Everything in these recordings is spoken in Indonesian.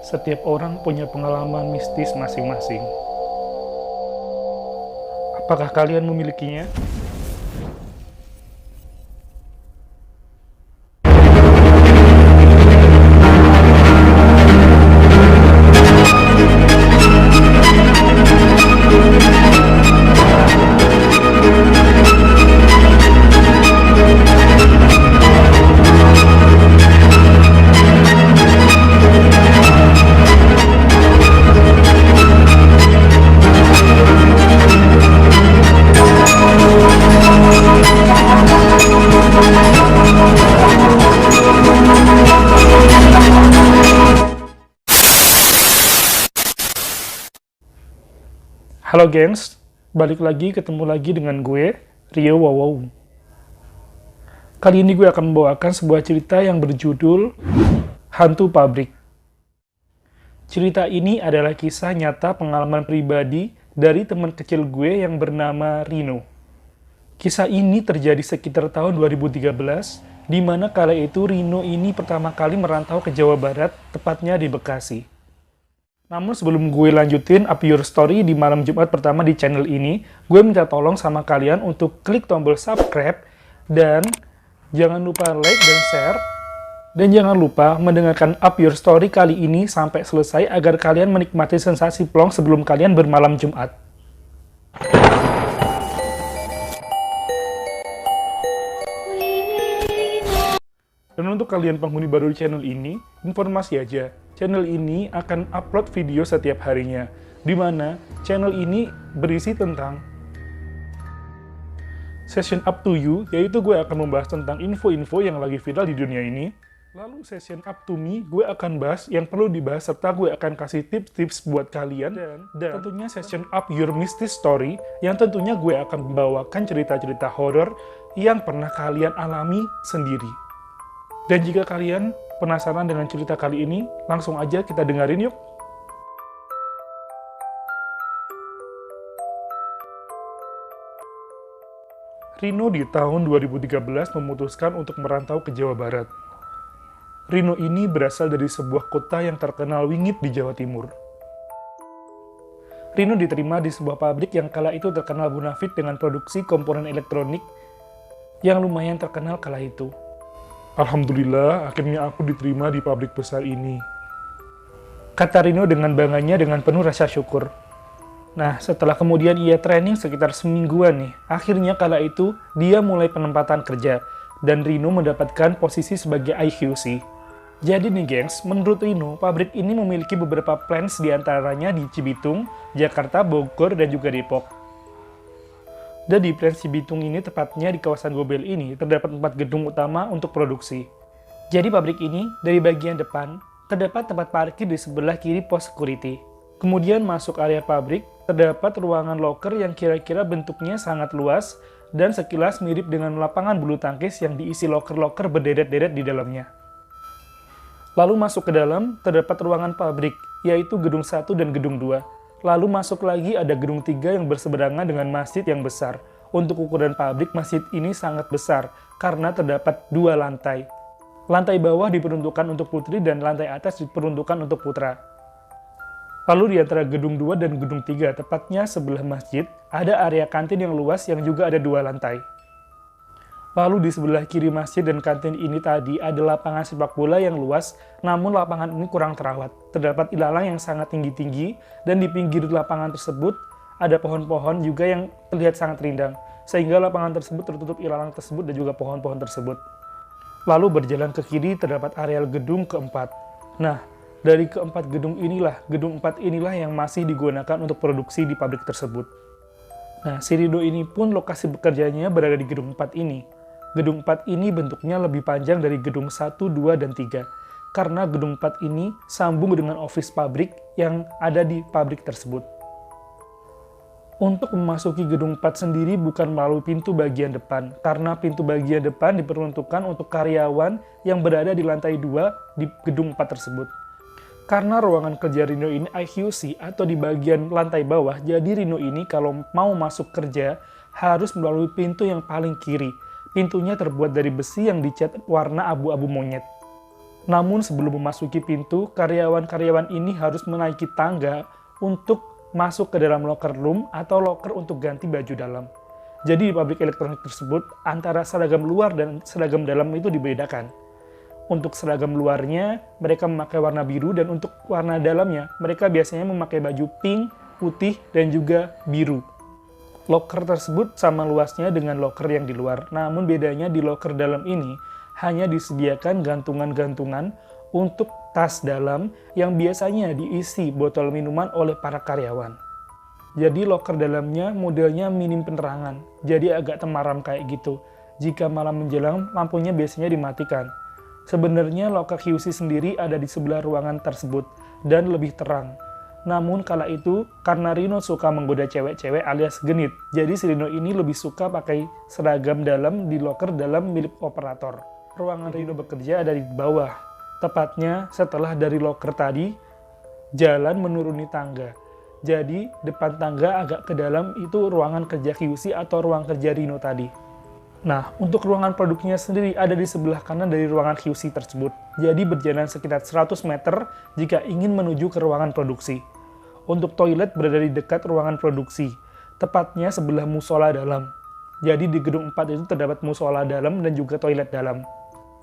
Setiap orang punya pengalaman mistis masing-masing. Apakah kalian memilikinya? Halo gengs, balik lagi ketemu lagi dengan gue, Rio Wow. Kali ini gue akan membawakan sebuah cerita yang berjudul Hantu Pabrik. Cerita ini adalah kisah nyata pengalaman pribadi dari teman kecil gue yang bernama Rino. Kisah ini terjadi sekitar tahun 2013, di mana kala itu Rino ini pertama kali merantau ke Jawa Barat, tepatnya di Bekasi. Namun sebelum gue lanjutin up your story di malam Jumat pertama di channel ini, gue minta tolong sama kalian untuk klik tombol subscribe, dan jangan lupa like dan share, dan jangan lupa mendengarkan up your story kali ini sampai selesai agar kalian menikmati sensasi plong sebelum kalian bermalam Jumat. Dan untuk kalian penghuni baru di channel ini, informasi aja, channel ini akan upload video setiap harinya, di mana channel ini berisi tentang session up to you, yaitu gue akan membahas tentang info-info yang lagi viral di dunia ini. Lalu session up to me, gue akan bahas yang perlu dibahas, serta gue akan kasih tips-tips buat kalian. Dan tentunya session up your mystic story, yang tentunya gue akan membawakan cerita-cerita horor yang pernah kalian alami sendiri. Dan jika kalian penasaran dengan cerita kali ini, langsung aja kita dengerin yuk. Rino di tahun 2013 memutuskan untuk merantau ke Jawa Barat. Rino ini berasal dari sebuah kota yang terkenal wingit di Jawa Timur. Rino diterima di sebuah pabrik yang kala itu terkenal bonafit dengan produksi komponen elektronik yang lumayan terkenal kala itu. Alhamdulillah, akhirnya aku diterima di pabrik besar ini, kata Rino dengan bangganya dengan penuh rasa syukur. Nah, setelah kemudian ia training sekitar semingguan nih, akhirnya kala itu dia mulai penempatan kerja, dan Rino mendapatkan posisi sebagai IQC. Jadi nih gengs, menurut Rino, pabrik ini memiliki beberapa plants diantaranya di Cibitung, Jakarta, Bogor, dan juga Depok. Dan di plant Cibitung ini, tepatnya di kawasan Gobel ini, terdapat 4 gedung utama untuk produksi. Jadi pabrik ini, dari bagian depan, terdapat tempat parkir di sebelah kiri pos security. Kemudian masuk area pabrik, terdapat ruangan loker yang kira-kira bentuknya sangat luas, dan sekilas mirip dengan lapangan bulu tangkis yang diisi loker-loker berderet-deret di dalamnya. Lalu masuk ke dalam, terdapat ruangan pabrik, yaitu gedung 1 dan gedung 2. Lalu masuk lagi ada gedung 3 yang berseberangan dengan masjid yang besar. Untuk ukuran pabrik, masjid ini sangat besar karena terdapat 2 lantai. Lantai bawah diperuntukkan untuk putri dan lantai atas diperuntukkan untuk putra. Lalu di antara gedung 2 dan gedung 3, tepatnya sebelah masjid, ada area kantin yang luas yang juga ada 2 lantai. Lalu di sebelah kiri masjid dan kantin ini tadi ada lapangan sepak bola yang luas, namun lapangan ini kurang terawat. Terdapat ilalang yang sangat tinggi-tinggi, dan di pinggir lapangan tersebut ada pohon-pohon juga yang terlihat sangat rindang, sehingga lapangan tersebut tertutup ilalang tersebut dan juga pohon-pohon tersebut. Lalu berjalan ke kiri terdapat areal gedung keempat. Nah, dari keempat gedung gedung 4 inilah yang masih digunakan untuk produksi di pabrik tersebut. Nah, si Rino ini pun lokasi bekerjanya berada di gedung 4 ini. Gedung 4 ini bentuknya lebih panjang dari gedung 1, 2, dan 3, karena gedung 4 ini sambung dengan office pabrik yang ada di pabrik tersebut. Untuk memasuki gedung 4 sendiri bukan melalui pintu bagian depan, karena pintu bagian depan diperuntukkan untuk karyawan yang berada di lantai 2 di gedung 4 tersebut. Karena ruangan kerja Rino ini IQC atau di bagian lantai bawah, jadi Rino ini kalau mau masuk kerja harus melalui pintu yang paling kiri. Pintunya terbuat dari besi yang dicat warna abu-abu monyet. Namun sebelum memasuki pintu, karyawan-karyawan ini harus menaiki tangga untuk masuk ke dalam locker room atau locker untuk ganti baju dalam. Jadi di pabrik elektronik tersebut, antara seragam luar dan seragam dalam itu dibedakan. Untuk seragam luarnya, mereka memakai warna biru, dan untuk warna dalamnya, mereka biasanya memakai baju pink, putih, dan juga biru. Locker tersebut sama luasnya dengan locker yang di luar, namun bedanya di locker dalam ini hanya disediakan gantungan-gantungan untuk tas dalam yang biasanya diisi botol minuman oleh para karyawan. Jadi locker dalamnya modelnya minim penerangan, jadi agak temaram kayak gitu. Jika malam menjelang, lampunya biasanya dimatikan. Sebenarnya locker QC sendiri ada di sebelah ruangan tersebut dan lebih terang. Namun kala itu, karena Rino suka menggoda cewek-cewek alias genit, jadi si Rino ini lebih suka pakai seragam dalam di locker dalam milik operator. Ruangan Rino bekerja ada di bawah, tepatnya setelah dari locker tadi, jalan menuruni tangga. Jadi, depan tangga agak ke dalam itu ruangan kerja QC atau ruang kerja Rino tadi. Nah, untuk ruangan produknya sendiri ada di sebelah kanan dari ruangan QC tersebut. Jadi berjalan sekitar 100 meter jika ingin menuju ke ruangan produksi. Untuk toilet berada di dekat ruangan produksi, tepatnya sebelah musola dalam. Jadi di gedung 4 itu terdapat musola dalam dan juga toilet dalam.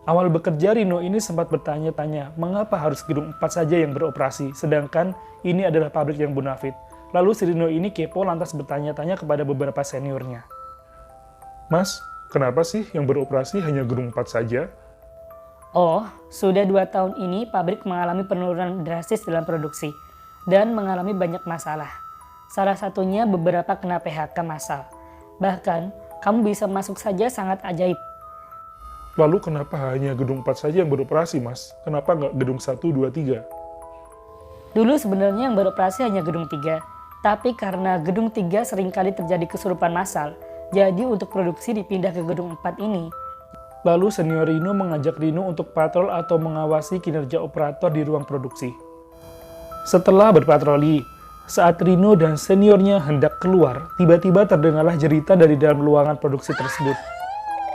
Awal bekerja, Rino ini sempat bertanya-tanya mengapa harus gedung 4 saja yang beroperasi, sedangkan ini adalah pabrik yang bonafit. Lalu si Rino ini kepo lantas bertanya-tanya kepada beberapa seniornya. Mas, kenapa sih yang beroperasi hanya gedung 4 saja? Oh, sudah 2 tahun ini pabrik mengalami penurunan drastis dalam produksi dan mengalami banyak masalah. Salah satunya beberapa kena PHK massal. Bahkan, kamu bisa masuk saja sangat ajaib. Lalu kenapa hanya gedung 4 saja yang beroperasi, Mas? Kenapa nggak gedung 1, 2, 3? Dulu sebenarnya yang beroperasi hanya gedung 3, tapi karena gedung 3 seringkali terjadi kesurupan massal, jadi untuk produksi dipindah ke gedung 4 ini. Lalu senior Rino mengajak Rino untuk patrol atau mengawasi kinerja operator di ruang produksi. Setelah berpatroli, saat Rino dan seniornya hendak keluar, tiba-tiba terdengarlah jeritan dari dalam ruangan produksi tersebut.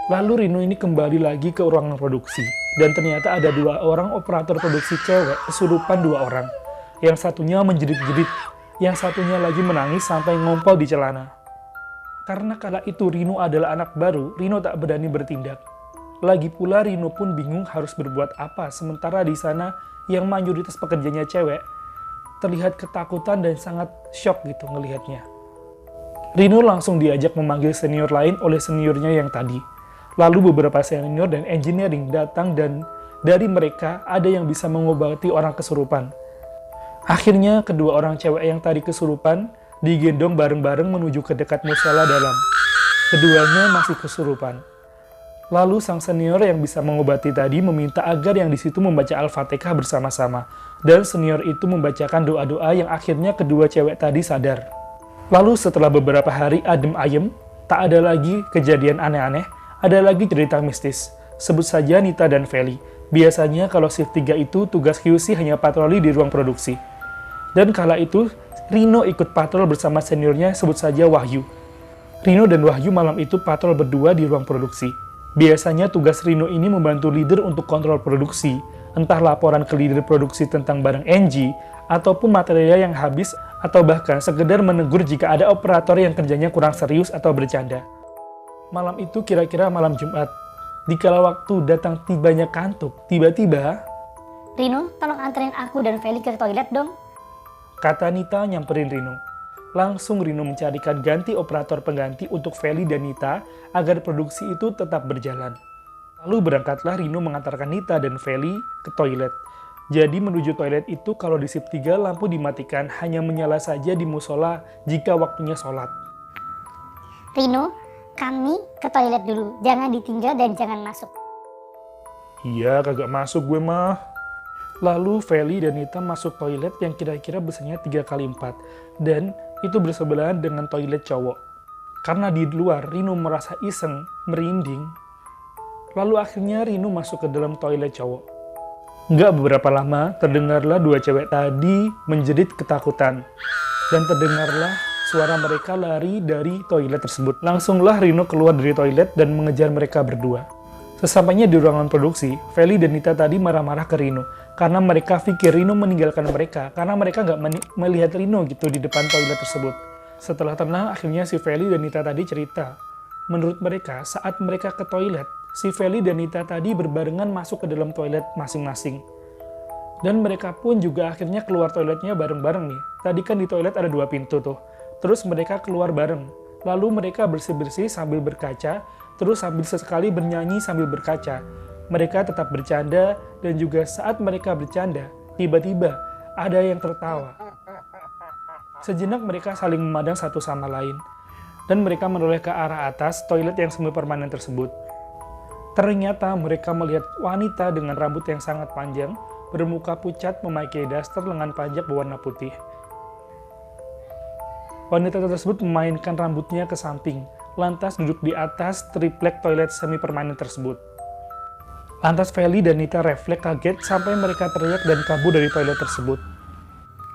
Lalu Rino ini kembali lagi ke ruangan produksi, dan ternyata ada 2 orang operator produksi cewek kesurupan 2 orang. Yang satunya menjerit-jerit, yang satunya lagi menangis sampai ngompol di celana. Karena kala itu Rino adalah anak baru, Rino tak berani bertindak. Lagi pula Rino pun bingung harus berbuat apa, sementara di sana yang mayoritas pekerjanya cewek, terlihat ketakutan dan sangat shock gitu ngelihatnya. Rino langsung diajak memanggil senior lain oleh seniornya yang tadi. Lalu beberapa senior dan engineering datang dan dari mereka ada yang bisa mengobati orang kesurupan. Akhirnya kedua orang cewek yang tadi kesurupan digendong bareng-bareng menuju ke dekat musola dalam. Keduanya masih kesurupan. Lalu sang senior yang bisa mengobati tadi meminta agar yang di situ membaca Al-Fatihah bersama-sama. Dan senior itu membacakan doa-doa yang akhirnya kedua cewek tadi sadar. Lalu setelah beberapa hari adem ayem, tak ada lagi kejadian aneh-aneh, ada lagi cerita mistis. Sebut saja Nita dan Feli. Biasanya kalau shift 3 itu tugas QC hanya patroli di ruang produksi. Dan kala itu, Rino ikut patrol bersama seniornya sebut saja Wahyu. Rino dan Wahyu malam itu patrol berdua di ruang produksi. Biasanya tugas Rino ini membantu leader untuk kontrol produksi, entah laporan ke leader produksi tentang barang NG, ataupun material yang habis, atau bahkan sekedar menegur jika ada operator yang kerjanya kurang serius atau bercanda. Malam itu kira-kira malam Jumat. Dikala waktu datang tibanya kantuk, tiba-tiba, Rino, tolong anterin aku dan Feli ke toilet dong. kata Nita nyamperin Rino. Langsung Rino mencarikan ganti operator pengganti untuk Feli dan Nita agar produksi itu tetap berjalan. Lalu berangkatlah Rino mengantarkan Nita dan Feli ke toilet. Jadi menuju toilet itu kalau di shift 3 lampu dimatikan, hanya menyala saja di musola jika waktunya sholat. Rino, kami ke toilet dulu. Jangan ditinggal dan jangan masuk. Iya, kagak masuk gue mah. Lalu Feli dan Nita masuk toilet yang kira-kira besarnya 3x4 dan itu bersebelahan dengan toilet cowok. Karena di luar Rino merasa iseng, merinding. Lalu akhirnya Rino masuk ke dalam toilet cowok. Nggak beberapa lama terdengarlah 2 cewek tadi menjerit ketakutan dan terdengarlah suara mereka lari dari toilet tersebut. Langsunglah Rino keluar dari toilet dan mengejar mereka berdua. Sesampainya di ruangan produksi, Feli dan Nita tadi marah-marah ke Rino karena mereka pikir Rino meninggalkan mereka karena mereka nggak melihat Rino gitu di depan toilet tersebut. Setelah tenang, akhirnya si Feli dan Nita tadi cerita. Menurut mereka, saat mereka ke toilet, si Feli dan Nita tadi berbarengan masuk ke dalam toilet masing-masing. Dan mereka pun juga akhirnya keluar toiletnya bareng-bareng nih. Tadi kan di toilet ada 2 pintu tuh. Terus mereka keluar bareng. Lalu mereka bersih-bersih sambil berkaca, terus sambil sesekali bernyanyi sambil berkaca. Mereka tetap bercanda, dan juga saat mereka bercanda, tiba-tiba ada yang tertawa. Sejenak mereka saling memandang satu sama lain, dan mereka menoleh ke arah atas toilet yang semi permanen tersebut. Ternyata mereka melihat wanita dengan rambut yang sangat panjang, bermuka pucat memakai daster lengan panjang berwarna putih. Wanita tersebut memainkan rambutnya ke samping, lantas duduk di atas triplek toilet semi permanen tersebut. Lantas Feli dan Nita refleks kaget sampai mereka teriak dan kabur dari toilet tersebut.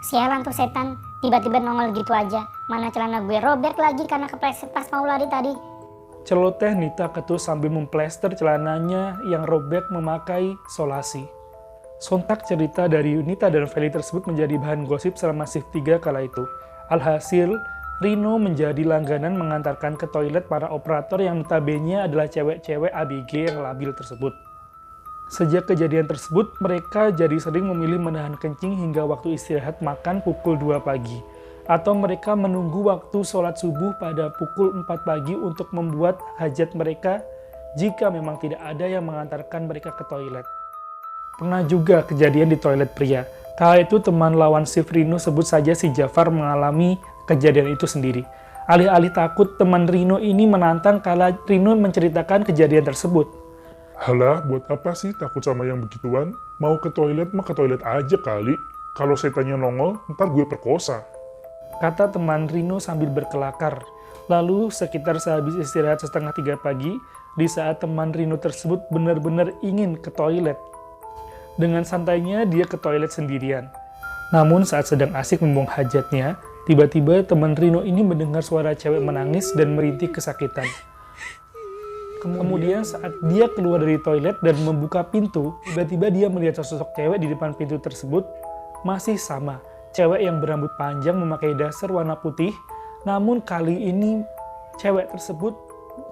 Sialan tuh setan, tiba-tiba nongol gitu aja. Mana celana gue robek lagi karena kepleset pas mau lari tadi. Celoteh Nita ketus sambil memplester celananya yang robek memakai solasi. Sontak cerita dari Nita dan Feli tersebut menjadi bahan gosip selama shift 3 kala itu. Alhasil, Rino menjadi langganan mengantarkan ke toilet para operator yang notabene adalah cewek-cewek ABG yang labil tersebut. Sejak kejadian tersebut, mereka jadi sering memilih menahan kencing hingga waktu istirahat makan pukul 2 pagi. Atau mereka menunggu waktu sholat subuh pada pukul 4 pagi untuk membuat hajat mereka jika memang tidak ada yang mengantarkan mereka ke toilet. Pernah juga kejadian di toilet pria. Kala itu teman lawan shift Rino, sebut saja si Jafar, mengalami kejadian itu sendiri. Alih-alih takut, teman Rino ini menantang kala Rino menceritakan kejadian tersebut. Halah, buat apa sih takut sama yang begituan? Mau ke toilet mah ke toilet aja kali. Kalau setannya nongol, ntar gue perkosa. Kata teman Rino sambil berkelakar. Lalu sekitar sehabis istirahat setengah 3 pagi, di saat teman Rino tersebut benar-benar ingin ke toilet. Dengan santainya dia ke toilet sendirian. Namun saat sedang asik membuang hajatnya, tiba-tiba teman Rino ini mendengar suara cewek menangis dan merintih kesakitan. Kemudian saat dia keluar dari toilet dan membuka pintu, tiba-tiba dia melihat sosok cewek di depan pintu tersebut masih sama. Cewek yang berambut panjang memakai daster warna putih, namun kali ini cewek tersebut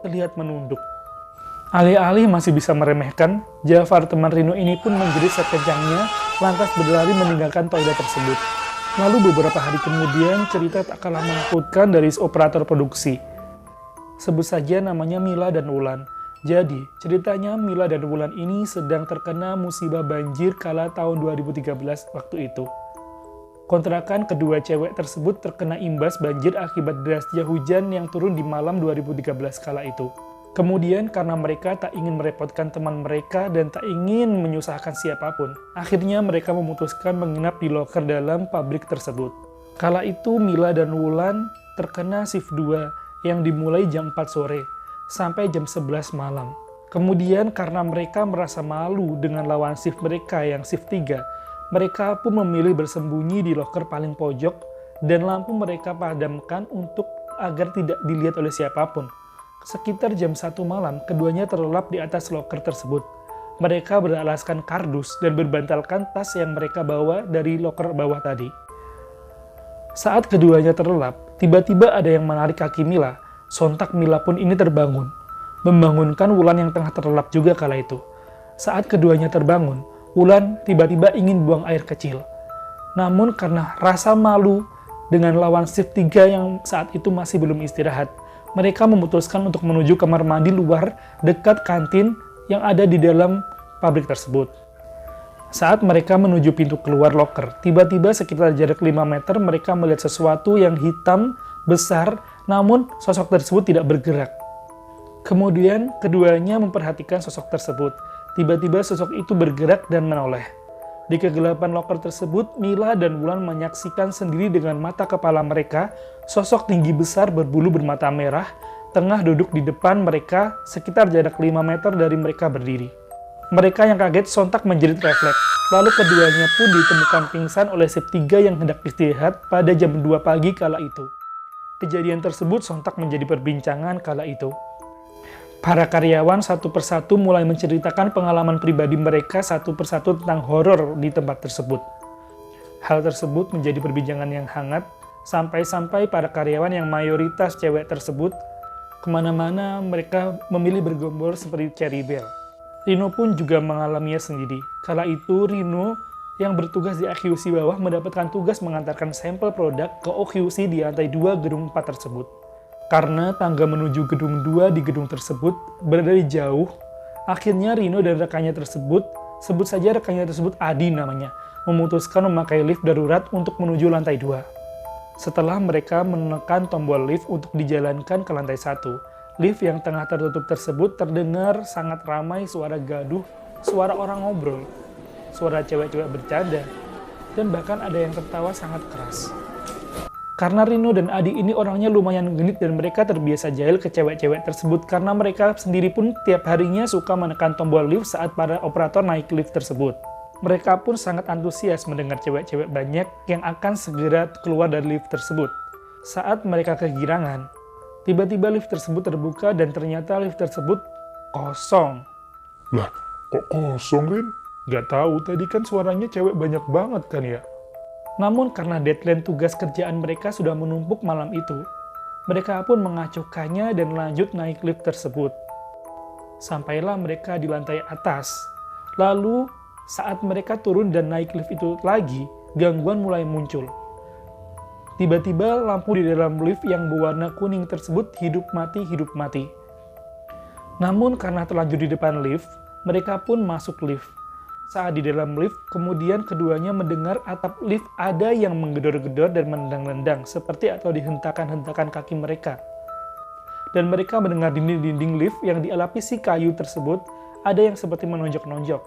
terlihat menunduk. Alih-alih masih bisa meremehkan, Jafar teman Rino ini pun menjerit sekencangnya, lantas berlari meninggalkan toilet tersebut. Lalu beberapa hari kemudian, cerita tak kalah menakutkan dari operator produksi. Sebut saja namanya Mila dan Wulan. Jadi, ceritanya Mila dan Wulan ini sedang terkena musibah banjir kala tahun 2013 waktu itu. Kontrakan kedua cewek tersebut terkena imbas banjir akibat derasnya hujan yang turun di malam 2013 kala itu. Kemudian karena mereka tak ingin merepotkan teman mereka dan tak ingin menyusahkan siapapun, akhirnya mereka memutuskan menginap di loker dalam pabrik tersebut. Kala itu Mila dan Wulan terkena shift 2 yang dimulai jam 4 sore sampai jam 11 malam. Kemudian karena mereka merasa malu dengan lawan shift mereka yang shift 3, mereka pun memilih bersembunyi di loker paling pojok dan lampu mereka padamkan untuk agar tidak dilihat oleh siapapun. Sekitar jam 1 malam, keduanya terlelap di atas loker tersebut. Mereka beralaskan kardus dan berbantalkan tas yang mereka bawa dari loker bawah tadi. Saat keduanya terlelap, tiba-tiba ada yang menarik kaki Mila. Sontak Mila pun ini terbangun, membangunkan Wulan yang tengah terlelap juga kala itu. Saat keduanya terbangun, Wulan tiba-tiba ingin buang air kecil. Namun karena rasa malu dengan lawan shift 3 yang saat itu masih belum istirahat, mereka memutuskan untuk menuju kamar mandi luar dekat kantin yang ada di dalam pabrik tersebut. Saat mereka menuju pintu keluar loker, tiba-tiba sekitar jarak 5 meter mereka melihat sesuatu yang hitam, besar, namun sosok tersebut tidak bergerak. Kemudian keduanya memperhatikan sosok tersebut. Tiba-tiba sosok itu bergerak dan menoleh. Di kegelapan loker tersebut, Mila dan Wulan menyaksikan sendiri dengan mata kepala mereka, sosok tinggi besar berbulu bermata merah, tengah duduk di depan mereka sekitar jarak 5 meter dari mereka berdiri. Mereka yang kaget sontak menjerit refleks, lalu keduanya pun ditemukan pingsan oleh shift 3 yang hendak istirahat pada jam 2 pagi kala itu. Kejadian tersebut sontak menjadi perbincangan kala itu. Para karyawan satu persatu mulai menceritakan pengalaman pribadi mereka satu persatu tentang horor di tempat tersebut. Hal tersebut menjadi perbincangan yang hangat, sampai-sampai para karyawan yang mayoritas cewek tersebut, kemana-mana mereka memilih bergerombol seperti Cherry Belle. Rino pun juga mengalaminya sendiri. Kala itu Rino yang bertugas di AQC bawah mendapatkan tugas mengantarkan sampel produk ke OQC di lantai 2 gedung 4 tersebut. Karena tangga menuju gedung 2 di gedung tersebut berada di jauh, akhirnya Rino dan rekannya tersebut, sebut saja rekannya tersebut Adi namanya, memutuskan memakai lift darurat untuk menuju lantai 2. Setelah mereka menekan tombol lift untuk dijalankan ke lantai 1, lift yang tengah tertutup tersebut terdengar sangat ramai suara gaduh, suara orang ngobrol, suara cewek-cewek bercanda, dan bahkan ada yang tertawa sangat keras. Karena Rino dan Adi ini orangnya lumayan genit dan mereka terbiasa jahil ke cewek-cewek tersebut karena mereka sendiri pun tiap harinya suka menekan tombol lift saat para operator naik lift tersebut. Mereka pun sangat antusias mendengar cewek-cewek banyak yang akan segera keluar dari lift tersebut. Saat mereka kegirangan, tiba-tiba lift tersebut terbuka dan ternyata lift tersebut kosong. Lah, kok kosong, Rin? Gak tahu, tadi kan suaranya cewek banyak banget kan ya? Namun karena deadline tugas kerjaan mereka sudah menumpuk malam itu, mereka pun mengacuhkannya dan lanjut naik lift tersebut. Sampailah mereka di lantai atas. Lalu, saat mereka turun dan naik lift itu lagi, gangguan mulai muncul. Tiba-tiba lampu di dalam lift yang berwarna kuning tersebut hidup mati. Namun karena terlanjur di depan lift, mereka pun masuk lift. Saat di dalam lift, kemudian keduanya mendengar atap lift ada yang menggedor-gedor dan menendang-nendang, seperti atau dihentakkan-hentakan kaki mereka. Dan mereka mendengar dinding-dinding lift yang dilapisi kayu tersebut, ada yang seperti menonjok-nonjok.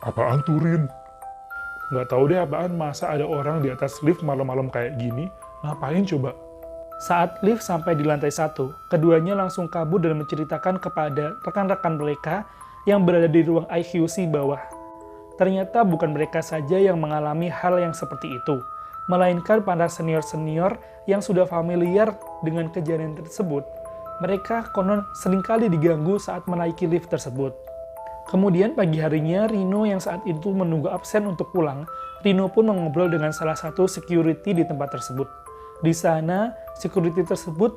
Apaan tuh, Rin? Nggak tahu deh apaan, masa ada orang di atas lift malam-malam kayak gini? Ngapain coba? Saat lift sampai di lantai 1, keduanya langsung kabur dan menceritakan kepada rekan-rekan mereka yang berada di ruang IQC bawah. Ternyata bukan mereka saja yang mengalami hal yang seperti itu, melainkan para senior-senior yang sudah familiar dengan kejadian tersebut. Mereka konon seringkali diganggu saat menaiki lift tersebut. Kemudian pagi harinya, Rino yang saat itu menunggu absen untuk pulang, Rino pun mengobrol dengan salah satu security di tempat tersebut. Di sana, security tersebut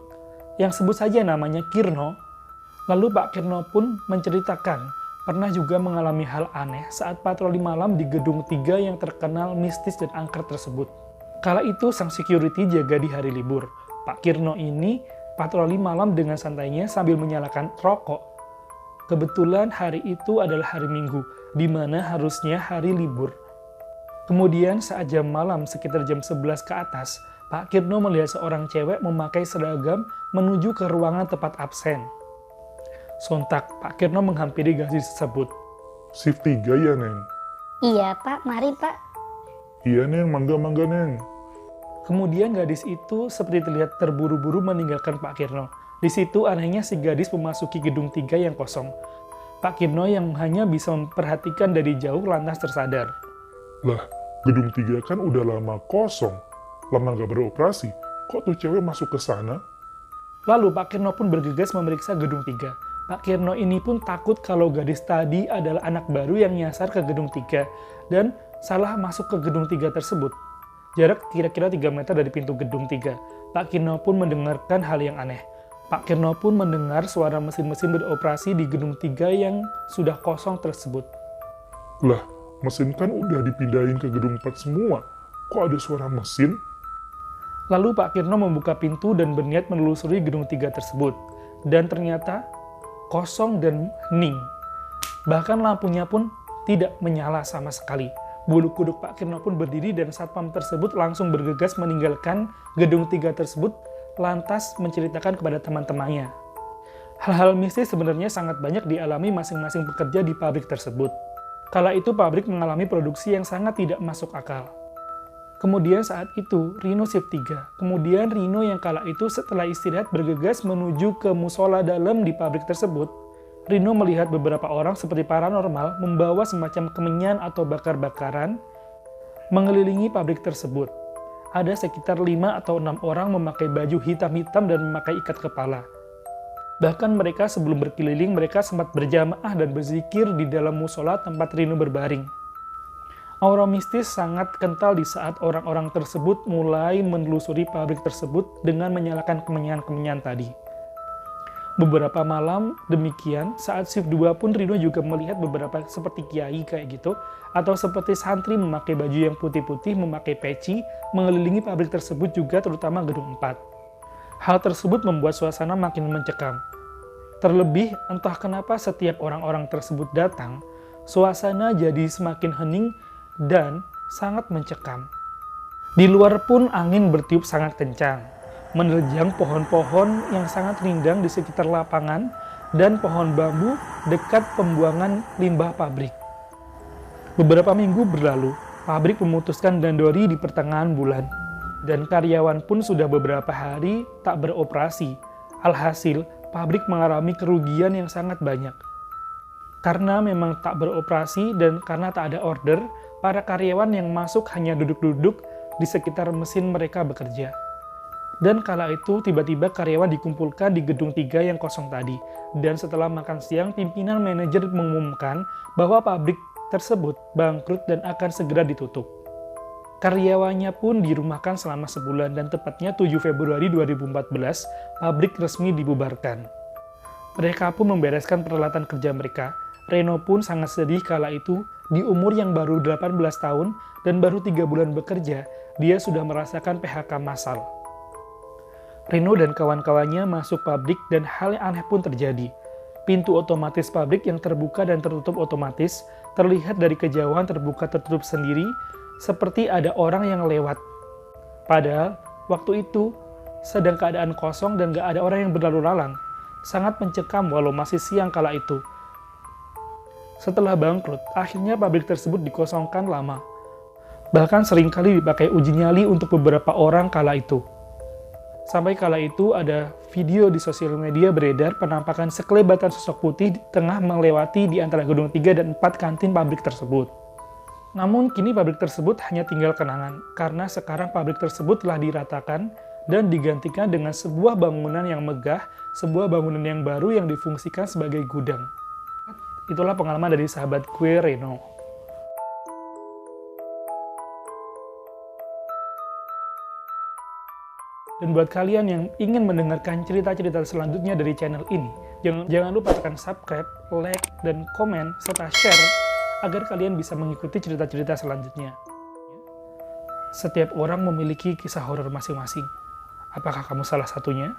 yang sebut saja namanya Kirno. Lalu Pak Kirno pun menceritakan pernah juga mengalami hal aneh saat patroli malam di gedung 3 yang terkenal mistis dan angker tersebut. Kala itu sang security jaga di hari libur. Pak Kirno ini patroli malam dengan santainya sambil menyalakan rokok. Kebetulan hari itu adalah hari Minggu, di mana harusnya hari libur. Kemudian saat jam malam sekitar jam 11 ke atas, Pak Kirno melihat seorang cewek memakai seragam menuju ke ruangan tempat absen. Sontak, Pak Kirno menghampiri gadis tersebut. Shift 3 ya, Neng? Iya Pak, mari Pak. Iya, Neng, mangga-mangga, Neng. Kemudian gadis itu seperti terlihat terburu-buru meninggalkan Pak Kirno. Di situ anehnya si gadis memasuki gedung 3 yang kosong. Pak Kirno yang hanya bisa memperhatikan dari jauh lantas tersadar. Lah, gedung 3 kan udah lama kosong. Lama nggak beroperasi. Kok tuh cewek masuk ke sana? Lalu Pak Kirno pun bergegas memeriksa gedung 3. Pak Kirno ini pun takut kalau gadis tadi adalah anak baru yang nyasar ke gedung 3 dan salah masuk ke gedung 3 tersebut. Jarak kira-kira 3 meter dari pintu gedung 3. Pak Kirno pun mendengarkan hal yang aneh. Pak Kirno pun mendengar suara mesin-mesin beroperasi di gedung 3 yang sudah kosong tersebut. Lah, mesin kan udah dipindahin ke gedung 4 semua. Kok ada suara mesin? Lalu Pak Kirno membuka pintu dan berniat menelusuri gedung 3 tersebut. Dan ternyata kosong dan hening. Bahkan lampunya pun tidak menyala sama sekali. Bulu kuduk Pak Kirno pun berdiri dan satpam tersebut langsung bergegas meninggalkan gedung 3 tersebut lantas menceritakan kepada teman-temannya. Hal-hal mistis sebenarnya sangat banyak dialami masing-masing pekerja di pabrik tersebut. Kala itu pabrik mengalami produksi yang sangat tidak masuk akal. Kemudian saat itu Rino shift 3. Kemudian Rino yang kala itu setelah istirahat bergegas menuju ke musola dalam di pabrik tersebut. Rino melihat beberapa orang seperti paranormal membawa semacam kemenyan atau bakar-bakaran mengelilingi pabrik tersebut. Ada sekitar 5 atau 6 orang memakai baju hitam-hitam dan memakai ikat kepala. Bahkan mereka sebelum berkeliling, mereka sempat berjamaah dan berzikir di dalam musola tempat Rino berbaring. Aura mistis sangat kental di saat orang-orang tersebut mulai menelusuri pabrik tersebut dengan menyalakan kemenyan-kemenyan tadi. Beberapa malam demikian, saat shift 2 pun Rino juga melihat beberapa seperti kiai kayak gitu, atau seperti santri memakai baju yang putih-putih, memakai peci, mengelilingi pabrik tersebut juga terutama gedung 4. Hal tersebut membuat suasana makin mencekam. Terlebih, entah kenapa setiap orang-orang tersebut datang, suasana jadi semakin hening dan sangat mencekam. Di luar pun angin bertiup sangat kencang, menerjang pohon-pohon yang sangat rindang di sekitar lapangan dan pohon bambu dekat pembuangan limbah pabrik. Beberapa minggu berlalu, pabrik memutuskan dandori di pertengahan bulan, dan karyawan pun sudah beberapa hari tak beroperasi. Alhasil, pabrik mengalami kerugian yang sangat banyak. Karena memang tak beroperasi dan karena tak ada order, para karyawan yang masuk hanya duduk-duduk di sekitar mesin mereka bekerja. Dan kala itu tiba-tiba karyawan dikumpulkan di gedung 3 yang kosong tadi. Dan setelah makan siang, pimpinan manajer mengumumkan bahwa pabrik tersebut bangkrut dan akan segera ditutup. Karyawannya pun dirumahkan selama sebulan dan tepatnya 7 Februari 2014, pabrik resmi dibubarkan. Mereka pun membereskan peralatan kerja mereka. Reno pun sangat sedih kala itu, di umur yang baru 18 tahun dan baru 3 bulan bekerja, dia sudah merasakan PHK massal. Reno dan kawan-kawannya masuk pabrik dan hal yang aneh pun terjadi. Pintu otomatis pabrik yang terbuka dan tertutup otomatis terlihat dari kejauhan terbuka tertutup sendiri, seperti ada orang yang lewat. Padahal, waktu itu sedang keadaan kosong dan gak ada orang yang berlalu lalang. Sangat mencekam walau masih siang kala itu. Setelah bangkrut, akhirnya pabrik tersebut dikosongkan lama. Bahkan seringkali dipakai uji nyali untuk beberapa orang kala itu. Sampai kala itu ada video di sosial media beredar penampakan sekelebatan sosok putih di tengah melewati di antara gedung 3 dan 4 kantin pabrik tersebut. Namun kini pabrik tersebut hanya tinggal kenangan, karena sekarang pabrik tersebut telah diratakan dan digantikan dengan sebuah bangunan yang megah, sebuah bangunan yang baru yang difungsikan sebagai gudang. Itulah pengalaman dari sahabat gue, Reno. Dan buat kalian yang ingin mendengarkan cerita-cerita selanjutnya dari channel ini, jangan lupa tekan subscribe, like, dan komen, serta share, agar kalian bisa mengikuti cerita-cerita selanjutnya. Setiap orang memiliki kisah horor masing-masing. Apakah kamu salah satunya?